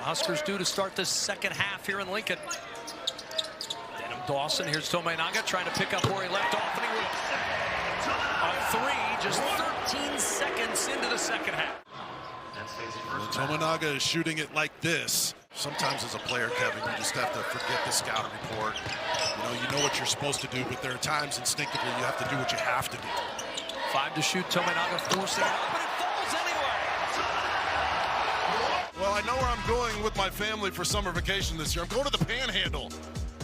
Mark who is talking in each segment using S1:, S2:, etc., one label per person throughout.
S1: The Huskers due to start the second half here in Lincoln. Denham Dawson, here's Tominaga trying to pick up where he left off, and he will. A three, just 13 seconds into the second half.
S2: Tominaga is shooting it like this. Sometimes as a player, Kevin, you just have to forget the scouting report. You know what you're supposed to do, but there are times instinctively you have to do what you have to do.
S1: 5 to shoot, Tominaga forcing it up, but it falls anyway.
S2: Well, I know where I'm going with my family for summer vacation this year. I'm going to the Panhandle,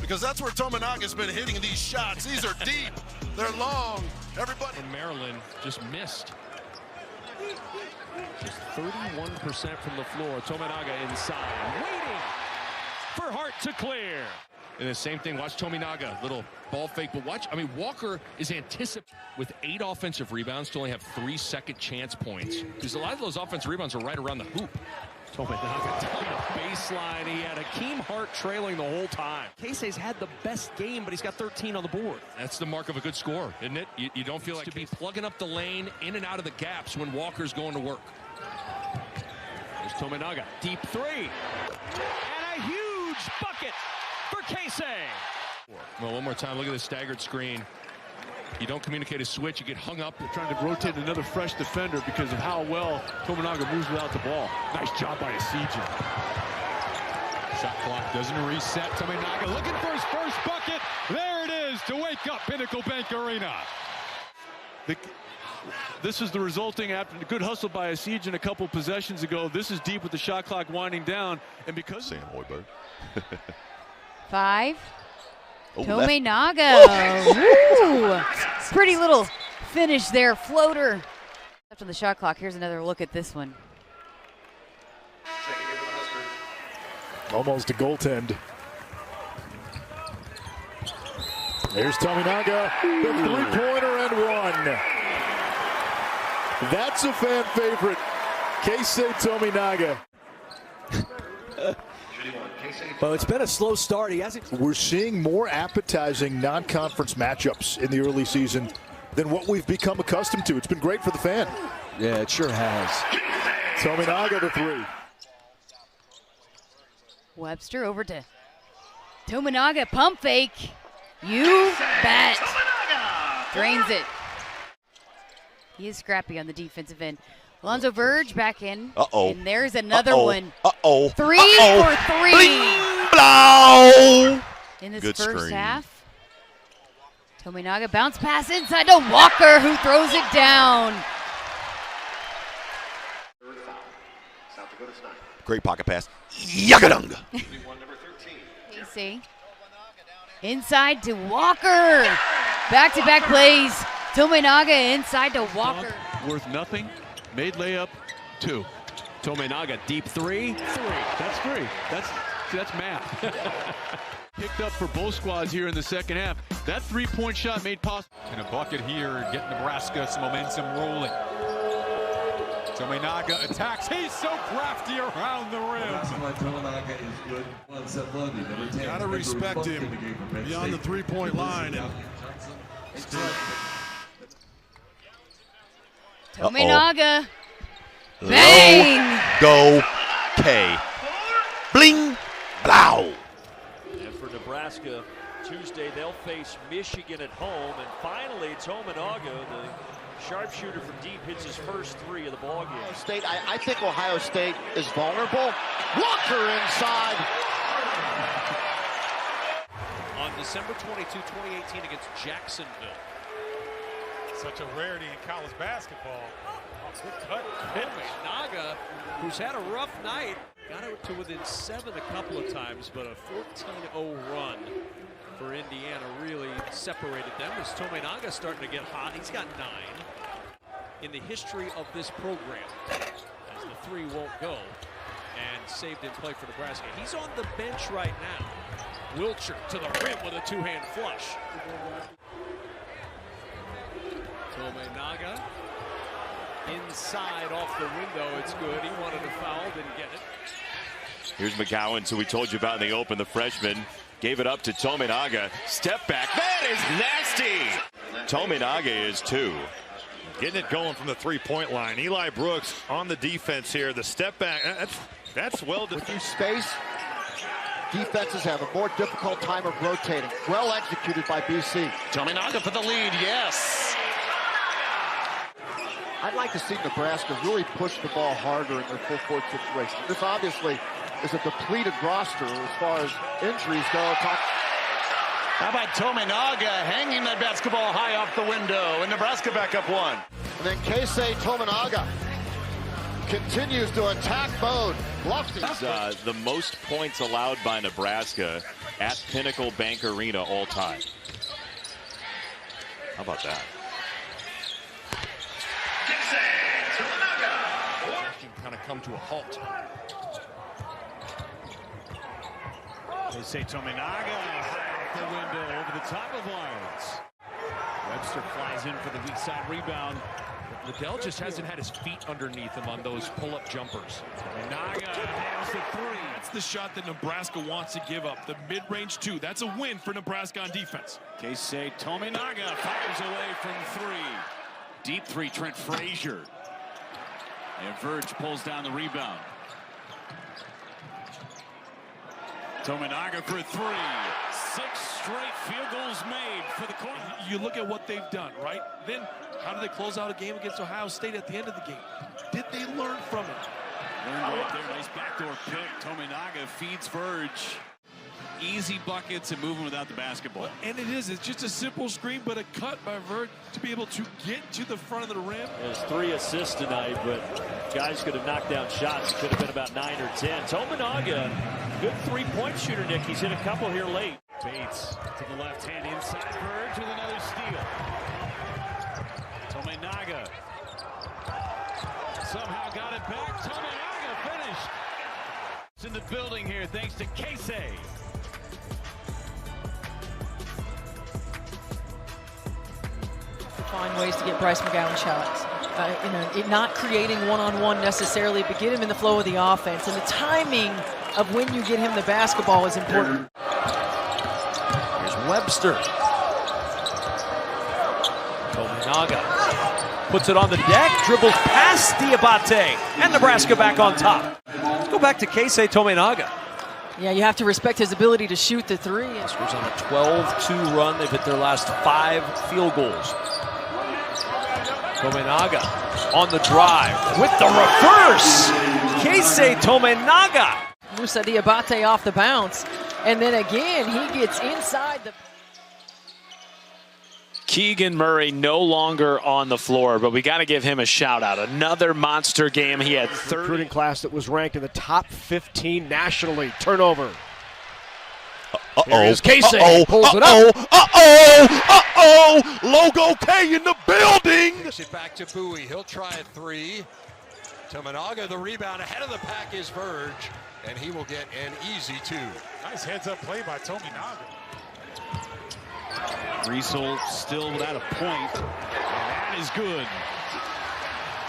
S2: because that's where Tominaga's been hitting these shots. These are deep, they're long. Everybody
S3: from Maryland just missed. Just 31% from the floor. Tominaga inside, waiting for Hart to clear. And the same thing, watch Tominaga, little ball fake, but watch, I mean, Walker is anticipating with 8 offensive rebounds to only have 3 second chance points. Because a lot of those offensive rebounds are right around the hoop. Tominaga down the baseline. He had Hakeem Hart trailing the whole time. Keisei's had the best game, but he's got 13 on the board. That's the mark of a good scorer, isn't it? You don't feel like to be plugging up the lane, in and out of the gaps when Walker's going to work. There's Tominaga, deep three. And a huge bucket for Keisei. Well, one more time, look at this staggered screen. You don't communicate a switch, you get hung up.
S4: They're trying to rotate another fresh defender because of how well Tominaga moves without the ball. Nice job by Asijan.
S3: Shot clock doesn't reset. Tominaga looking for his first bucket. There it is to wake up Pinnacle Bank Arena.
S4: This is the resulting after the good hustle by Asijan a couple possessions ago. This is deep with the shot clock winding down. And because
S5: Sam Hoiberg.
S6: 5. Tominaga. Ooh. Pretty little finish there. Floater. Left on the shot clock. Here's another look at this one.
S7: Almost a goaltend. There's Tominaga. The three-pointer and one. That's a fan favorite. Keisei Tominaga.
S8: Well, it's been a slow start. He hasn't.
S7: We're seeing more appetizing non-conference matchups in the early season than what we've become accustomed to. It's been great for the fan.
S8: Yeah, it sure has.
S7: Tominaga the three.
S6: Webster over to Tominaga. Pump fake. You bet. Drains it. He is scrappy on the defensive end. Alonzo Verge back in. And there's another one. 3 for 3.
S5: Bling, blow.
S6: In this
S5: Good
S6: first
S5: screen.
S6: half. Tominaga bounce pass inside to Walker, who throws it down.
S5: Great pocket pass. Yakadunga.
S6: Keisei. Inside to Walker. Back-to-back plays. Tominaga inside to Walker.
S4: worth nothing. Made layup, 2.
S3: Tominaga, deep three.
S4: That's 3. That's math. Picked up for both squads here in the second half. That 3-point shot made possible.
S9: And a bucket here, get Nebraska some momentum rolling. Tominaga attacks. He's so crafty around the rim.
S2: Gotta respect him beyond the 3-point line.
S6: Tominaga. Bang!
S5: Go K. Bling, blow.
S10: And for Nebraska, Tuesday they'll face Michigan at home. And finally, Tominaga, the sharpshooter from deep, hits his first 3 of the ballgame.
S11: I think Ohio State is vulnerable. Walker inside.
S1: On December 22, 2018 against Jacksonville.
S9: Such a rarity in college basketball. Good cut.
S1: Tominaga, who's had a rough night, got it to within 7 a couple of times, but a 14-0 run for Indiana really separated them. As Tominaga starting to get hot, he's got 9 in the history of this program, as the 3 won't go, and saved in play for Nebraska. He's on the bench right now. Wilcher to the rim with a 2-hand flush. Tominaga inside off the window. It's good. He wanted a foul, didn't get it.
S12: Here's McGowan, who we told you about in the open. The freshman gave it up to Tominaga. Step back. That is nasty. Tominaga is 2.
S13: Getting it going from the 3-point line. Eli Brooks on the defense here. The step back. That's
S12: That's well
S11: With you space, defenses have a more difficult time of rotating. Well executed by BC.
S3: Tominaga for the lead, yes.
S11: I'd like to see Nebraska really push the ball harder in their full court situation. This obviously is a depleted roster as far as injuries go.
S13: How about Tominaga hanging that basketball high off the window, and Nebraska back up 1.
S11: And then Keisei Tominaga continues to attack mode.
S12: The most points allowed by Nebraska at Pinnacle Bank Arena all time. How about that?
S3: Kind of come to a halt.
S9: Keisei Tominaga high off the window over the top of Lyons.
S3: Webster flies in for the weak side rebound. Liddell just hasn't had his feet underneath him on those pull-up jumpers.
S9: Tominaga nails the 3.
S14: That's the shot that Nebraska wants to give up. The mid-range 2. That's a win for Nebraska on defense.
S9: Keisei Tominaga fires away from 3. Deep 3, Trent Frazier. And Verge pulls down the rebound. Tominaga for 3. 6 straight field goals made for the corner.
S14: You look at what they've done, right? Then how do they close out a game against Ohio State at the end of the game? Did they learn from it?
S9: Learned right there. Nice backdoor pick. Tominaga feeds Verge. Easy buckets and moving without the basketball.
S14: And it's just a simple screen, but a cut by Verge to be able to get to the front of the rim.
S10: There's 3 assists tonight, but guys could have knocked down shots. It could have been about 9 or 10. Tominaga, good 3-point shooter, Nick. He's hit a couple here late.
S9: Bates to the left hand inside Verge with another steal. Tominaga somehow got it back. Tominaga finished. It's in the building here thanks to Keisei.
S15: Find ways to get Bryce McGowan shots. Not creating one-on-one necessarily, but get him in the flow of the offense. And the timing of when you get him the basketball is important.
S1: Here's Webster. Tominaga puts it on the deck, dribbles past Diabate, and Nebraska back on top. Let's go back to Keisei Tominaga.
S15: Yeah, you have to respect his ability to shoot the 3.
S1: Huskers on a 12-2 run. They've hit their last 5 field goals. Tominaga on the drive with the reverse. Keisei Tominaga.
S15: Musa Diabate off the bounce. And then again, he gets inside the...
S16: Keegan Murray no longer on the floor, but we got to give him a shout out. Another monster game. He had 30.
S17: Recruiting class that was ranked in the top 15 nationally. Turnover.
S5: Uh-oh.
S17: Keisei pulls it up.
S5: Logo K in the building.
S18: Takes it back to Bowie. He'll try a 3. Tominaga, the rebound. Ahead of the pack is Verge, and he will get an easy 2.
S9: Nice heads-up play by Tominaga.
S4: Riesel still without a point. And that is good.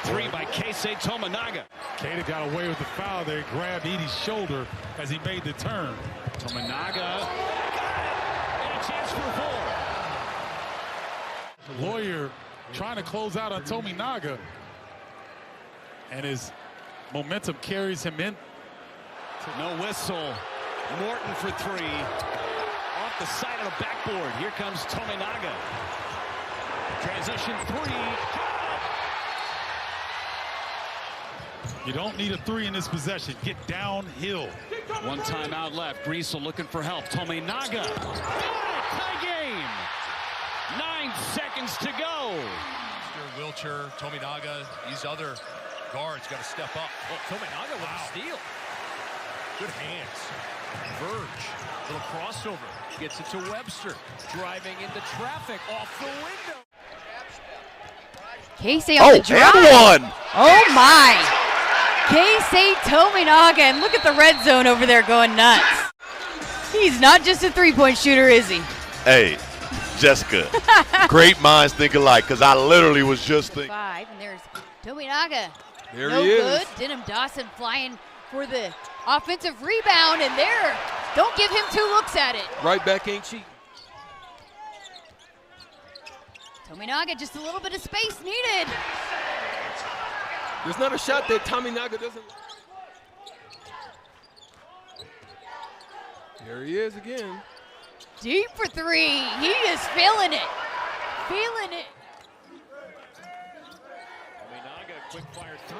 S4: 3 by Keisei Tominaga.
S9: Keita got away with the foul there. Grabbed Edie's shoulder as he made the turn.
S4: Tominaga. And a chance for 4.
S9: The lawyer trying to close out on Tominaga. And his momentum carries him in.
S4: No whistle. Morton for 3. Off the side of the backboard. Here comes Tominaga. Transition 3.
S9: You don't need a 3 in this possession. Get downhill.
S4: 1 timeout left. Riesel looking for help. Tominaga. Tie game. 9 seconds to go.
S18: Wilcher, Tominaga, these other guards got to step up. Oh, Tominaga with a steal. Good hands. Verge, little crossover. Gets it to Webster. Driving into traffic off the window.
S6: Keisei on the drive.
S5: And 1.
S6: Oh my. Keisei Tominaga, and look at the red zone over there going nuts. He's not just a 3-point shooter, is he?
S5: Hey, Jessica, great minds think alike, because I literally was just thinking.
S6: 5, and there's Tominaga.
S18: There
S6: no
S18: he is.
S6: good. Denham Dawson flying for the offensive rebound, and there, don't give him 2 looks at it.
S18: Right back, ain't she?
S6: Tominaga, just a little bit of space needed.
S18: There's not a shot that Tominaga doesn't.
S19: Here he is again.
S6: Deep for three. He is feeling it. Feeling it.
S10: Tominaga, quick fire three.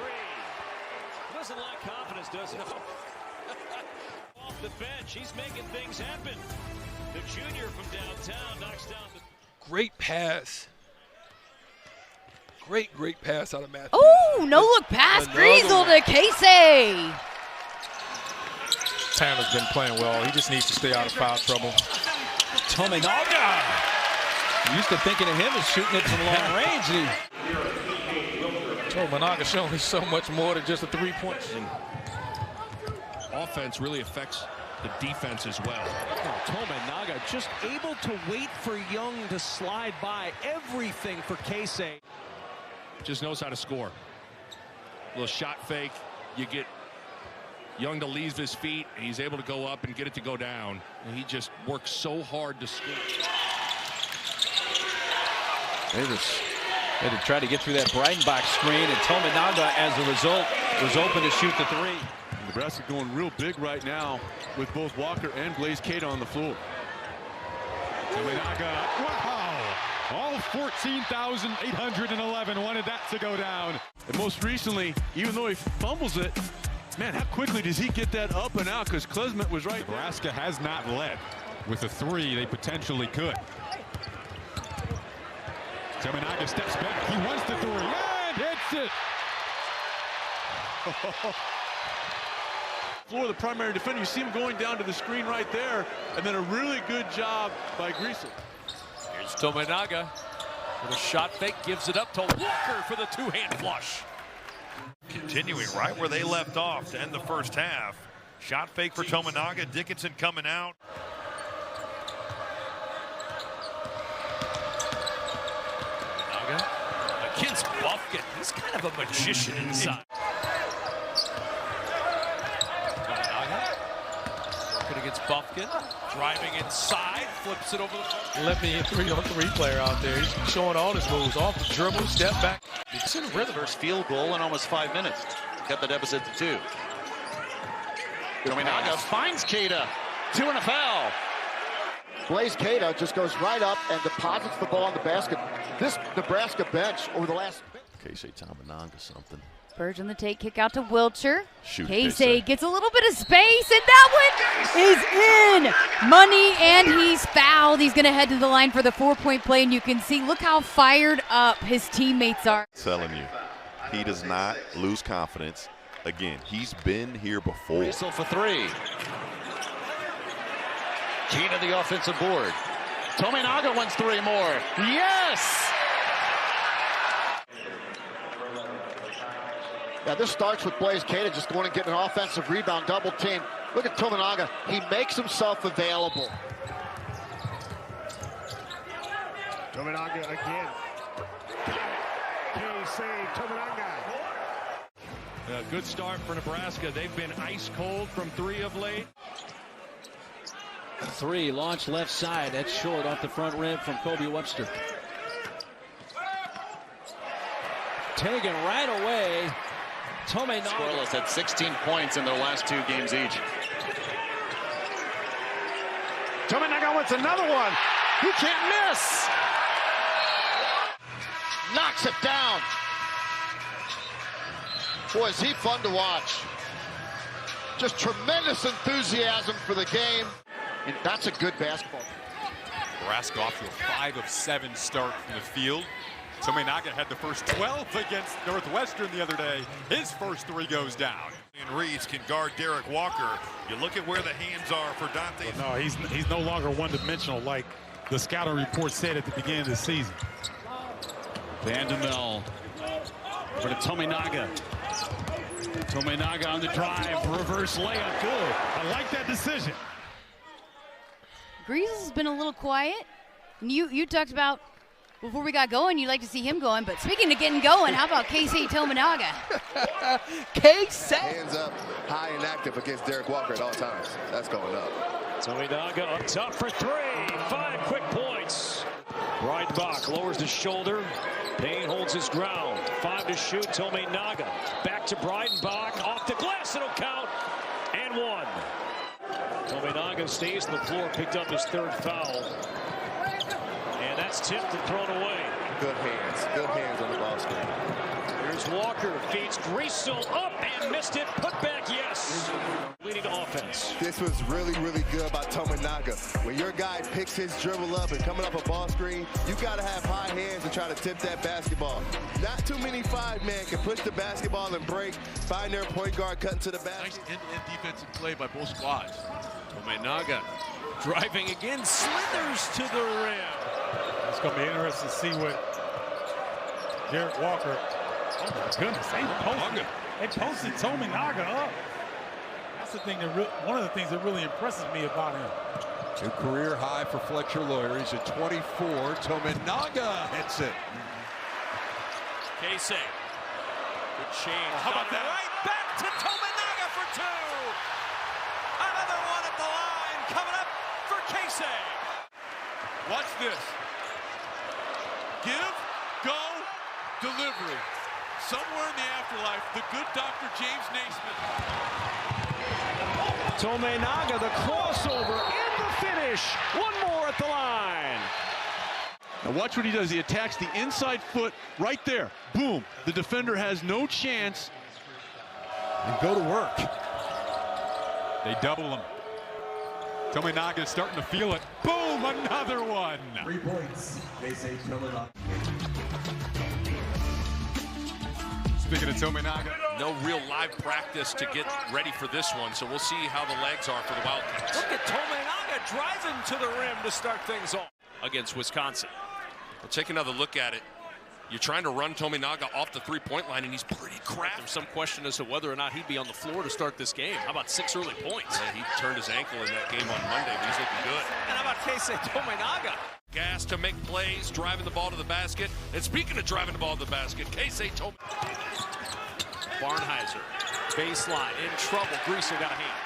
S10: Doesn't lack confidence, does he? Off the bench, he's making things happen. The junior from downtown knocks down the...
S19: Great pass. Great pass out of Matthews.
S6: Oh, no look pass. Griesel to Keisei.
S19: Tanner's been playing well. He just needs to stay out of foul trouble.
S13: Tominaga. Used to thinking of him as shooting it from long range.
S19: Tominaga showing he's so much more than just a three-point.
S3: Offense really affects the defense as well.
S16: Oh, Tominaga just able to wait for Young to slide by. Everything for Keisei.
S3: Just knows how to score. Little shot fake. You get Young to leave his feet, and he's able to go up and get it to go down. And he just works so hard to score.
S13: Davis had to try to get through that Breidenbach screen, and Tominaga, as a result, was open to shoot the three.
S20: Nebraska going real big right now with both Walker and Blaise Keita on the floor.
S21: Tominaga, wow! All 14,811 wanted that to go down.
S20: And most recently, even though he fumbles it, man, how quickly does he get that up and out? Because Klesmet was right.
S21: Nebraska has not led. With a three, they potentially could. Tominaga steps back. He wants the three and hits it.
S20: Floor of the primary defender. You see him going down to the screen right there, and then a really good job by Griesel.
S1: Here's Tominaga with a shot fake, gives it up to Walker for the two-hand flush.
S22: Continuing right where they left off to end the first half. Shot fake for Tominaga. Dickinson coming out.
S1: Tominaga against Buffkin. He's kind of a magician inside. Working against Buffkin, driving inside, flips it over the...
S19: Let me 3-on-3 player out there. He's showing all his moves. Off the dribble, step back.
S23: It's in rhythm. First field goal in almost 5 minutes. Cut the deficit to 2. Tominaga finds Keita. 2 and a foul.
S11: Blaise Keita just goes right up and deposits the ball on the basket. This Nebraska bench over the last...
S5: Keisei Tominaga something.
S6: Burge on the take, kick out to Wilcher.
S5: Shoot,
S6: Keisei gets a little bit of space, and that one is in. Money, and he's fouled. He's going to head to the line for the 4-point play, and you can see, look how fired up his teammates are.
S5: Telling you, he does not lose confidence. Again, he's been here before.
S23: Whistle for 3. Keita the offensive board. Tominaga wants 3 more. Yes!
S11: Yeah, this starts with Blaise Keita just going and getting an offensive rebound, double team. Look at Tominaga. He makes himself available.
S21: Tominaga again. Keisei Tominaga.
S3: A good start for Nebraska. They've been ice cold from 3 of late.
S8: 3 launch left side. That's short off the front rim from Kobe Webster. Taken right away. Tominaga.
S23: Scoreless at 16 points in their last 2 games each.
S13: Tominaga wants another one.
S11: He can't miss. Knocks it down. Boy, is he fun to watch. Just tremendous enthusiasm for the game. And that's a good basketball.
S24: Nebraska off to a 5 of 7 start from the field. Tominaga had the first 12 against Northwestern the other day. His first 3 goes down.
S22: And Reeves can guard Derek Walker. You look at where the hands are for Dante.
S21: No, he's no longer one-dimensional like the scouting report said at the beginning of the season.
S13: Vandemel for the Tominaga. Tominaga on the drive, reverse layup, good.
S21: I like that decision.
S6: Griesel's been a little quiet. You talked about before we got going, you'd like to see him going, but speaking of getting going, how about Keisei Tominaga?
S25: Keisei! Hands up, high and active against Derek Walker at all times. That's going up.
S10: Tominaga up top for 3. 5 quick points. Breidenbach lowers the shoulder. Payne holds his ground. 5 to shoot. Tominaga back to Breidenbach. Off the glass. It'll count. And 1. Tominaga stays on the floor, picked up his third foul. And that's tipped and thrown away.
S25: Good hands on the ball screen.
S10: Here's Walker, feeds Griesel up and missed it. Put back, yes. Leading offense.
S25: This was really, really good by Tominaga. When your guy picks his dribble up and coming off a ball screen, you got to have high hands to try to tip that basketball. Not too many five-man can push the basketball and break, find their point guard cutting to the basket.
S3: Nice end-to-end defensive play by both squads.
S1: Tominaga driving again, slithers to the rim.
S21: It's going to be interesting to see what Derek Walker. Oh my goodness, they posted Tominaga up. That's the thing one of the things that really impresses me about him.
S20: New career high for Fletcher Lawyer. He's at 24. Tominaga hits it.
S1: Keisei. Good change.
S20: How about that?
S1: Right back to Tominaga for two. Another one at the line coming up for Keisei.
S20: Watch this. Give, go, delivery. Somewhere in the afterlife, the good Dr. James Naismith.
S10: Tominaga, the crossover and the finish. One more at the line.
S20: Now watch what he does. He attacks the inside foot right there. Boom. The defender has no chance. And go to work. They double him. Tominaga is starting to feel it. Boom, another one.
S2: 3 points. Keisei Tominaga.
S20: Speaking of Tominaga.
S3: No real live practice to get ready for this one, so we'll see how the legs are for the Wildcats.
S1: Look at Tominaga driving to the rim to start things off against Wisconsin.
S3: We'll take another look at it. You're trying to run Tominaga off the three-point line, and he's pretty crafty.
S1: There's some question as to whether or not he'd be on the floor to start this game. How about 6 early points?
S3: Yeah, he turned his ankle in that game on Monday, but he's looking good.
S1: And how about Keisei Tominaga?
S3: Gas to make plays, driving the ball to the basket. And speaking of driving the ball to the basket, Keisei Tominaga.
S1: Barnheiser, baseline, in trouble. Griesel got a hand.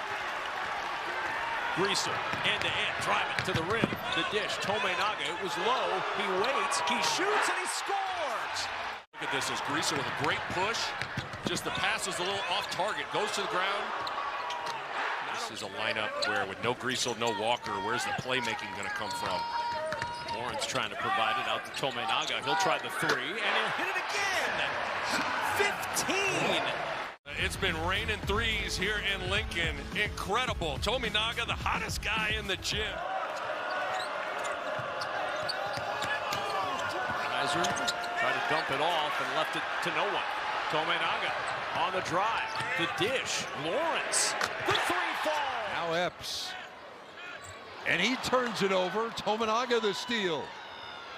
S1: Griesel, end-to-end, driving to the rim. The dish, Tominaga, it was low. He waits, he shoots, and he scores!
S3: Look at this, as Griesel with a great push. Just the pass is a little off target, goes to the ground. This is a lineup where with no Griesel, no Walker, where's the playmaking going to come from?
S1: Lawrence trying to provide it out to Tominaga. He'll try the three, and he'll hit it again! 15!
S3: It's been raining threes here in Lincoln. Incredible. Tominaga, the hottest guy in the gym.
S1: Kaiser tried to dump it off and left it to no one. Tominaga on the drive. The dish. Lawrence. The three falls.
S20: Now Epps. And he turns it over. Tominaga the steal.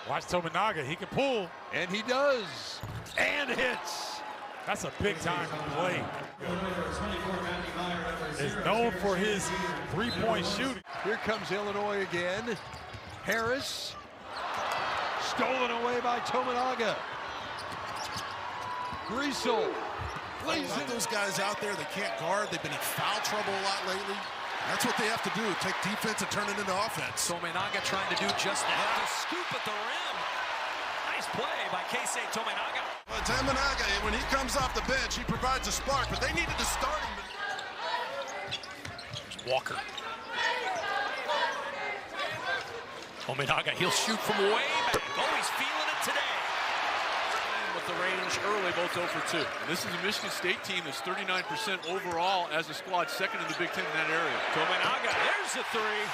S21: Watch Tominaga. He can pull.
S20: And he does. And hits.
S21: That's a big-time play. Is known for his three-point shooting.
S20: Here comes Illinois again. Harris. Stolen away by Tominaga. Griesel.
S7: Those guys out there that can't guard, they've been in foul trouble a lot lately. That's what they have to do, take defense and turn it into offense.
S1: Tominaga trying to do just that. The scoop at the rim. Nice play by Keisei Tominaga.
S7: Well, Tominaga, when he comes off the bench, he provides a spark, but they needed to start him.
S1: There's Walker. Tominaga, he'll shoot from way back. Oh, he's feeling it today. With the range early, both 0 for 2.
S20: And this is a Michigan State team that's 39% overall as a squad, second in the Big Ten in that area.
S1: Tominaga, there's the three.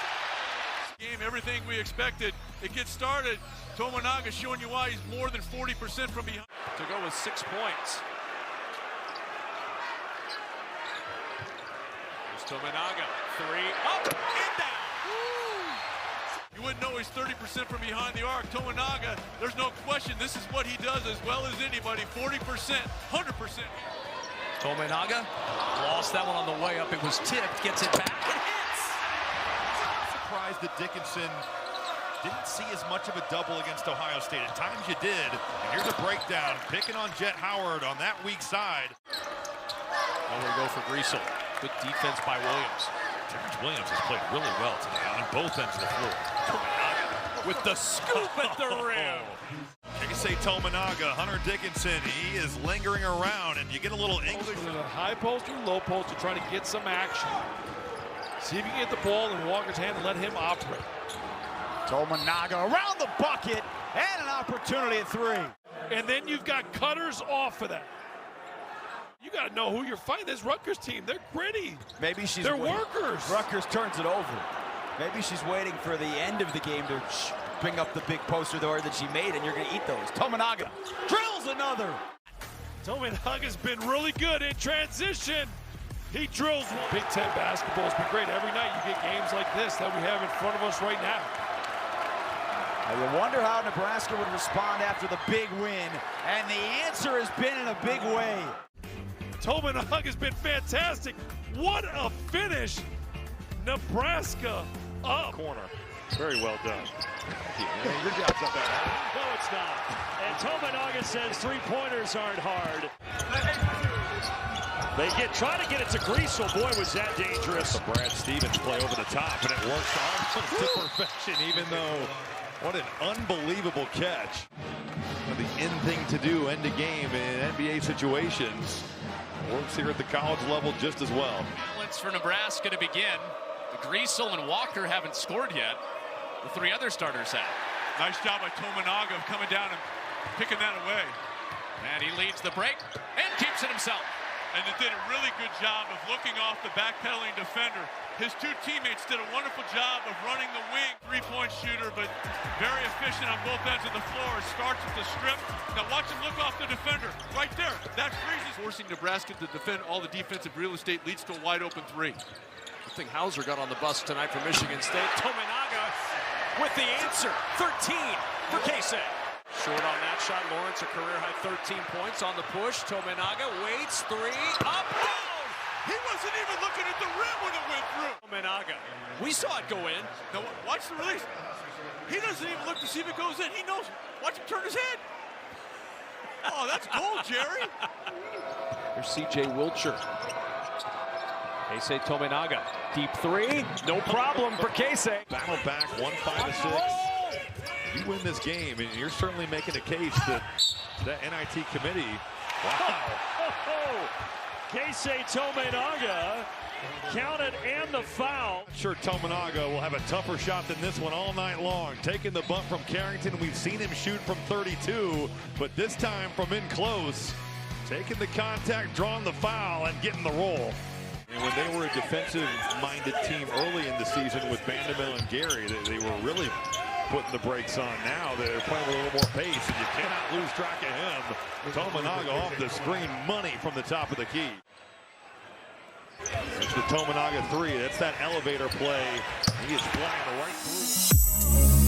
S20: Game, everything we expected. It gets started. Tominaga showing you why he's more than 40% from behind.
S1: To go with 6 points. There's Tominaga, three, up and down.
S20: You wouldn't know he's 30% from behind the arc. Tominaga, there's no question, this is what he does as well as anybody. 40%, 100%.
S1: Tominaga lost that one on the way up. It was tipped, gets it back, and hits.
S22: Surprised that Dickinson didn't see as much of a double against Ohio State. At times you did. And here's a breakdown, picking on Jet Howard on that weak side.
S1: There we go for Griesel. Good defense by Williams.
S22: Terrence Williams has played really well today on both ends of the floor.
S1: Tominaga with the scoop at the rim.
S22: Keisei Tominaga, Hunter Dickinson, he is lingering around, and you get a little English.
S21: High post or low post to try to get some action.
S19: See if you can get the ball in Walker's hand and let him operate.
S4: Tominaga around the bucket and an opportunity at three.
S19: And then you've got cutters off of that. You got to know who you're fighting. This Rutgers team, they're gritty.
S4: Maybe she's
S19: They're workers.
S4: Rutgers turns it over. Maybe she's waiting for the end of the game to bring up the big poster there that she made, and you're going to eat those. Tominaga drills another.
S19: Tominaga's been really good in transition. He drills one. Big Ten basketball has been great. Every night you get games like this that we have in front of us right now.
S4: You wonder how Nebraska would respond after the big win, and the answer has been in a big way.
S19: Tominaga's been fantastic. What a finish. Nebraska up.
S10: Corner. Very well done.
S24: Your job's not bad.
S10: No, it's not. And Tominaga says three-pointers aren't hard. They try to get it to Greasel. Boy, was that dangerous.
S22: The Brad Stevens play over the top, and it works almost to perfection, even though what an unbelievable catch. The end thing to do, end of game in NBA situations. Works here at the college level just as well.
S9: Balance for Nebraska to begin. The Greasel and Walker haven't scored yet. The three other starters have.
S24: Nice job by Tominaga of coming down and picking that away.
S9: And he leads the break and keeps it himself.
S24: And they did a really good job of looking off the backpedaling defender. His two teammates did a wonderful job of running the wing. Three-point shooter, but very efficient on both ends of the floor. Starts with the strip. Now watch him look off the defender. Right there. That freezes. Forcing Nebraska to defend all the defensive real estate leads to a wide-open three.
S1: I think Hauser got on the bus tonight for Michigan State. Tominaga with the answer. 13 for Keisei. Short on that shot. Lawrence, a career-high 13 points on the push. Tominaga waits. Three. Up. Down.
S24: He wasn't even looking at the rim when it went through.
S1: Tominaga. We saw it go in.
S24: Now watch the release. He doesn't even look to see if it goes in. He knows. Watch him turn his head. Oh, that's gold, Jerry.
S1: Here's C.J. Wilcher. Keisei Tominaga. Deep three. No problem for Keisei.
S22: Battle back 1-5-6. You win this game, and you're certainly making a case that that NIT committee. Wow.
S10: Keisei Tominaga counted and the foul.
S22: I'm sure Tominaga will have a tougher shot than this one all night long. Taking the bump from Carrington. We've seen him shoot from 32, but this time from in close. Taking the contact, drawing the foul, and getting the roll. And when they were a defensive-minded team early in the season with Vanderbilt and Gary, they were really putting the brakes on. Now they're playing with a little more pace, and you cannot lose track of him. Tominaga off the screen, money from the top of the key. It's the Tominaga three. That's that elevator play. He is flying right through.